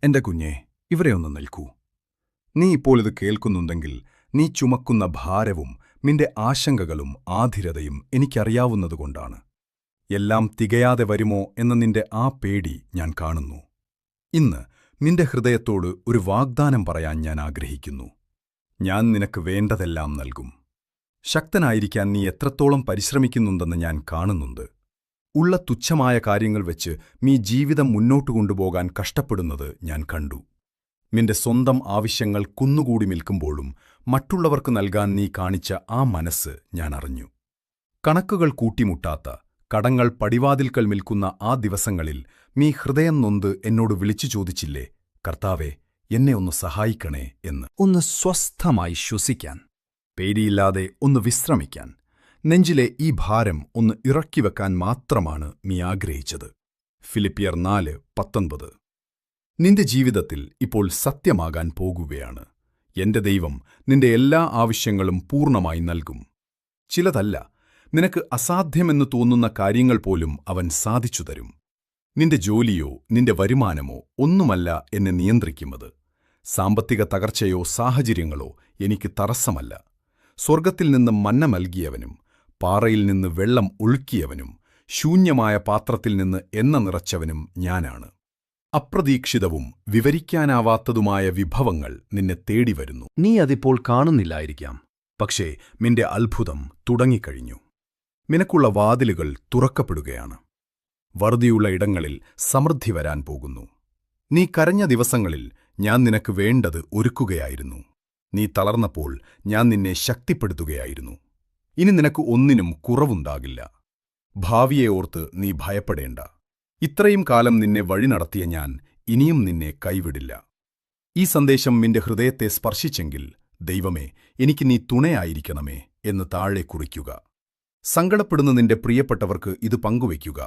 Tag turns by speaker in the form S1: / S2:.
S1: എന്റെ കുഞ്ഞേ, ഇവരെ ഒന്ന് നിൽക്കൂ. നീ ഇപ്പോൾ ഇത് കേൾക്കുന്നുണ്ടെങ്കിൽ നീ ചുമക്കുന്ന ഭാരവും നിന്റെ ആശങ്കകളും ആധിരതയും എനിക്കറിയാവുന്നതുകൊണ്ടാണ്. എല്ലാം തികയാതെ വരുമോ എന്ന നിന്റെ ആ പേടി ഞാൻ കാണുന്നു. ഇന്ന് നിന്റെ ഹൃദയത്തോട് ഒരു വാഗ്ദാനം പറയാൻ ഞാൻ ആഗ്രഹിക്കുന്നു. ഞാൻ നിനക്ക് വേണ്ടതെല്ലാം നൽകും. ശക്തനായിരിക്കാൻ നീ എത്രത്തോളം പരിശ്രമിക്കുന്നുണ്ടെന്ന് ഞാൻ കാണുന്നുണ്ട്. ഉള്ള തുച്ഛമായ കാര്യങ്ങൾ വെച്ച് നീ ജീവിതം മുന്നോട്ടു കൊണ്ടുപോകാൻ കഷ്ടപ്പെടുന്നത് ഞാൻ കണ്ടു. നിന്റെ സ്വന്തം ആവശ്യങ്ങൾ കുന്നുകൂടി നിൽക്കുമ്പോഴും മറ്റുള്ളവർക്ക് നൽകാൻ നീ കാണിച്ച ആ മനസ്സ് ഞാൻ അറിഞ്ഞു. കണക്കുകൾ കൂട്ടിമുട്ടാത്ത, കടങ്ങൾ പടിവാതിൽക്കൽ നിൽക്കുന്ന ആ ദിവസങ്ങളിൽ നീ ഹൃദയം നൊന്ത് എന്നോട് വിളിച്ചു ചോദിച്ചില്ലേ, കർത്താവേ, എന്നെ ഒന്ന് സഹായിക്കണേ എന്ന്. ഒന്ന് സ്വസ്ഥമായി ശ്വസിക്കാൻ, പേടിയില്ലാതെ ഒന്ന് വിശ്രമിക്കാൻ, നെഞ്ചിലെ ഈ ഭാരം ഒന്ന് ഇറക്കിവെക്കാൻ മാത്രമാണ് നീ ആഗ്രഹിച്ചത്. ഫിലിപ്പിയർ 4:19. നിന്റെ ജീവിതത്തിൽ ഇപ്പോൾ സത്യമാകാൻ പോകുകയാണ്. എന്റെ ദൈവം നിന്റെ എല്ലാ ആവശ്യങ്ങളും പൂർണ്ണമായി നൽകും. ചിലതല്ല, നിനക്ക് അസാധ്യമെന്ന് തോന്നുന്ന കാര്യങ്ങൾ പോലും അവൻ സാധിച്ചു തരും. നിന്റെ ജോലിയോ നിന്റെ വരുമാനമോ ഒന്നുമല്ല എന്നെ നിയന്ത്രിക്കുന്നത്. സാമ്പത്തിക തകർച്ചയോ സാഹചര്യങ്ങളോ എനിക്ക് തടസ്സമല്ല. സ്വർഗത്തിൽ നിന്ന് മന്ന നൽകിയവനും പാറയിൽ നിന്ന് വെള്ളം ഒഴുക്കിയവനും ശൂന്യമായ പാത്രത്തിൽ നിന്ന് എണ്ണ നിറച്ചവനും ഞാനാണ്. അപ്രതീക്ഷിതവും വിവരിക്കാനാവാത്തതുമായ വിഭവങ്ങൾ നിന്നെ തേടിവരുന്നു. നീ അതിപ്പോൾ കാണുന്നില്ലായിരിക്കാം, പക്ഷേ നിന്റെ അത്ഭുതം തുടങ്ങിക്കഴിഞ്ഞു. നിനക്കുള്ള വാതിലുകൾ തുറക്കപ്പെടുകയാണ്. വറുതിയുള്ള ഇടങ്ങളിൽ സമൃദ്ധി വരാൻ പോകുന്നു. നീ കരഞ്ഞ ദിവസങ്ങളിൽ ഞാൻ നിനക്ക് വേണ്ടത് ഒരുക്കുകയായിരുന്നു. നീ തളർന്നപ്പോൾ ഞാൻ നിന്നെ ശക്തിപ്പെടുത്തുകയായിരുന്നു. ഇനി നിനക്ക് ഒന്നിനും കുറവുണ്ടാകില്ല. ഭാവിയെ ഓർത്ത് നീ ഭയപ്പെടേണ്ട. ഇത്രയും കാലം നിന്നെ വഴി നടത്തിയ ഞാൻ ഇനിയും നിന്നെ കൈവിടില്ല. ഈ സന്ദേശം നിന്റെ ഹൃദയത്തെ സ്പർശിച്ചെങ്കിൽ, ദൈവമേ, എനിക്ക് നീ തുണയായിരിക്കണമേ എന്ന് താഴെ കുറിക്കുക. സങ്കടപ്പെടുന്ന നിന്റെ പ്രിയപ്പെട്ടവർക്ക് ഇത് പങ്കുവയ്ക്കുക.